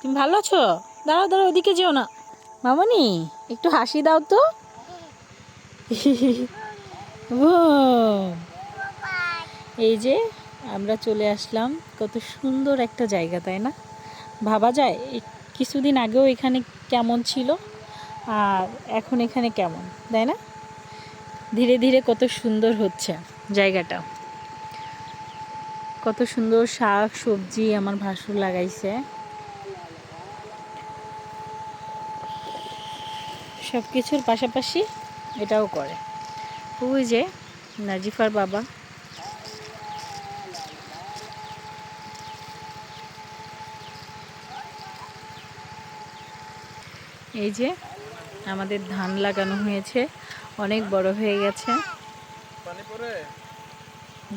তুমি ভালো আছো? দাঁড়াও দাঁড়াও, ওদিকে যেও না। মামনি একটু হাসি দাও তো। ও, এই যে আমরা চলে আসলাম। কত সুন্দর একটা জায়গা, তাই না? ভাবা যায় কিছুদিন আগেও এখানে কেমন ছিল আর এখন এখানে কেমন, তাই না? ধীরে ধীরে কত সুন্দর হচ্ছে জায়গাটা। কত সুন্দর শাক সবজি আমার ভাসুর লাগাইছে। সব কিছুর পাশাপাশি এটাও করে। ওই যে নাজিফার বাবা। এই যে আমাদের ধান লাগানো হয়েছে, অনেক বড় হয়ে গেছে,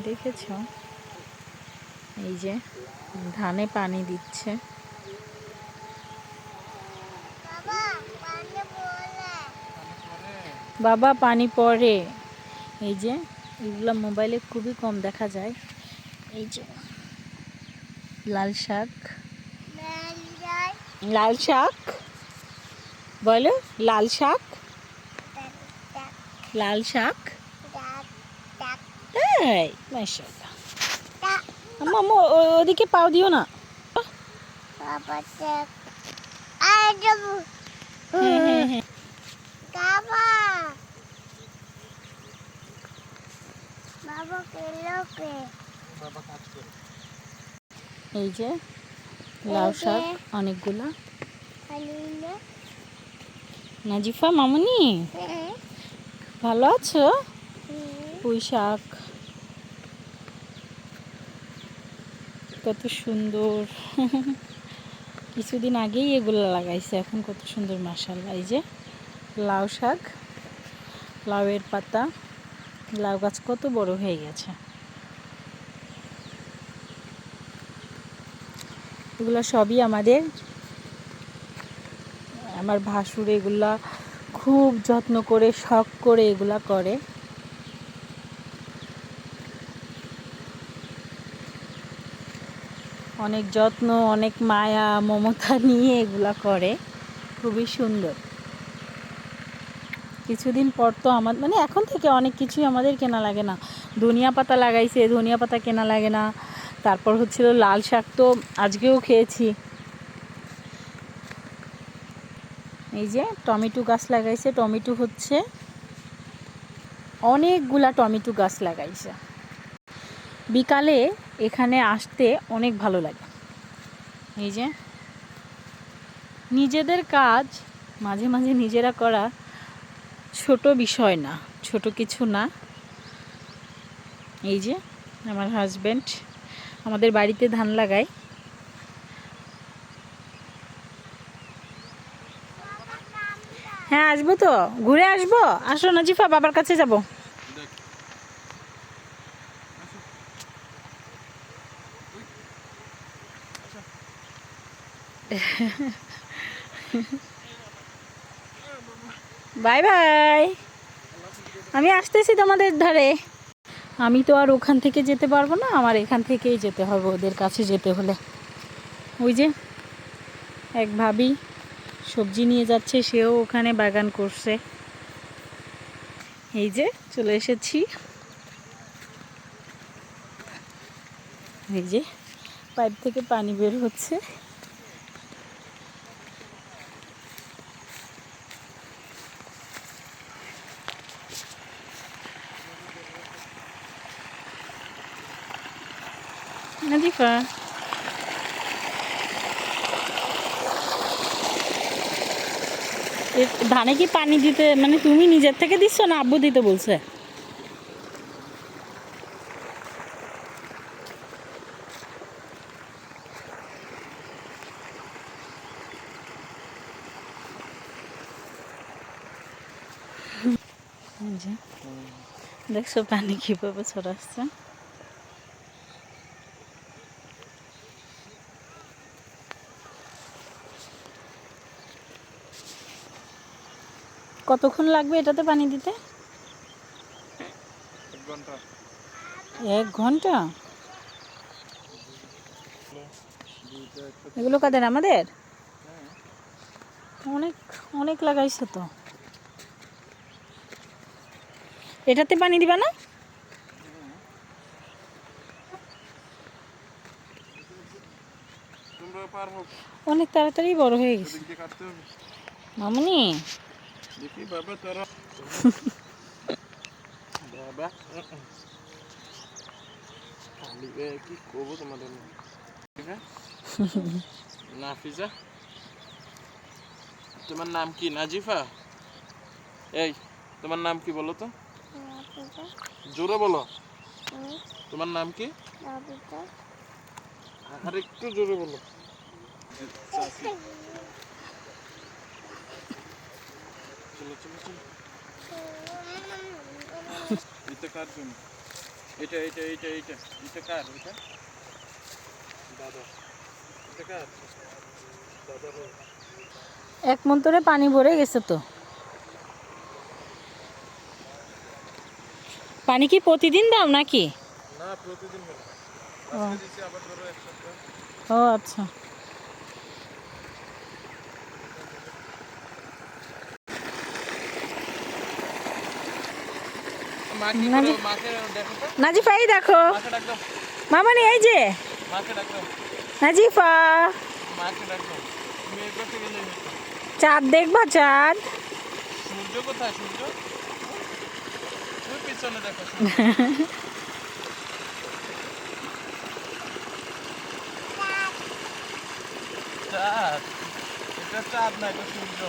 দেখেছ? এই যে ধানে পানি দিচ্ছে। বাবা পানি পড়ে। এই যে এগুলো মোবাইলে খুবই কম দেখা যায়। এই যে লাল শাক, লাল শাক বলো, লাল শাক, লাল শাক। তাই মাশাআল্লাহ। আম্মা ওদিকে পাও দিও না। হ্যাঁ হ্যাঁ হ্যাঁ। এই যে লাউ শাক অনেকগুলা। নাজিফা মামুনি ভালো আছো? পুঁই শাক কত সুন্দর। কিছুদিন আগেই এগুলো লাগাইছে, এখন কত সুন্দর মাশাআল্লাহ। এই যে লাউ শাক, লাউয়ের পাতা, লাউ গাছ কত বড় হয়ে গেছে। এগুলো সবই আমার ভাসুর এগুলা খুব যত্ন করে শখ করে এগুলা করে। অনেক যত্ন, অনেক মায়া মমতা নিয়ে এগুলা করে, খুবই সুন্দর। কিছুদিন পর তো এখন থেকে অনেক কিছুই আমাদের কেনা লাগে না। ধনিয়া পাতা লাগাইছে, ধনিয়া পাতা কেনা লাগে না। তারপর হচ্ছিল লাল শাক, তো আজকেও খেয়েছি। এই যে টমেটো গাছ লাগাইছে, টমেটো হচ্ছে, অনেকগুলা টমেটো গাছ লাগাইছে। বিকালে এখানে আসতে অনেক ভালো লাগে। এই যে নিজেদের কাজ মাঝে মাঝে নিজেরা করা ছোট বিষয় না, ছোট কিছু না। এই যে আমার হাজব্যান্ড আমাদের বাড়িতে ধান লাগায়। হ্যাঁ আসবো তো, ঘুরে আসবো। আসো নাজিফা, বাবার কাছে যাব। বাই বাই, আমি আসতেছি তোমাদের ধারে। আমি তো আর ওখান থেকে যেতে পারবো না, আমার এখান থেকেই যেতে হবে ওদের কাছে যেতে হলে। ওই যে এক ভাবি সবজি নিয়ে যাচ্ছে, সেও ওখানে বাগান করছে। এই যে চলে এসেছি। এই যে পাইপ থেকে পানি বের হচ্ছে। নাজিফা ধানে কি পানি দিতে, তুমি নিজের থেকে দিচ্ছ না আব্বু দিতে বলছে? দেখছো পানি কিভাবে ছড়াচ্ছে। কতক্ষণ লাগবে এটাতে পানি দিতে? 1 ঘন্টা? এগুলো কাদের? আমাদের? অনেক অনেক লাগাইছো তো। এটাতে পানি দিবা না? তোমরা পারবো? অনেক তাড়াতাড়ি বড় হয়ে গেছে। এদিক দিয়ে কাটতে হবে। মামুনি দেখি বাবা তোরা বাবা খালি কি করবো তোমাদের নাফিজা, তোমার নাম কি? নাজিফা। এই তোমার নাম কি বলো তো? জোরে বলো। তোমার নাম কি? আর একটু জোরে বলো। চলো চলো চলো। এটা কার জন্য? এটা এটা এটা এটা এটা কার? এটা দাদা। এটা কার? দাদা। এক মন্তরে পানি ভরে গেছে তো। পানি কি প্রতিদিন দাও নাকি? না প্রতিদিন হবে। আজকে দিছি, আবার ধরো এক সপ্তাহ। ও আচ্ছা। মা কি করে? মাকে দেখো তো। নাজিফা এই দেখো। মাকে ডাক দাও। মামনি এই যে মাকে ডাক দাও। নাজিফা, মাকে ডাক দাও। তুমি এই পাশে গেলে হতো। চাঁদ দেখবা চাঁদ? সূর্য কোথায়? সূর্য তুমি পিছনে দেখো। চাঁদ? এটা চাঁদ না, এটা সূর্য।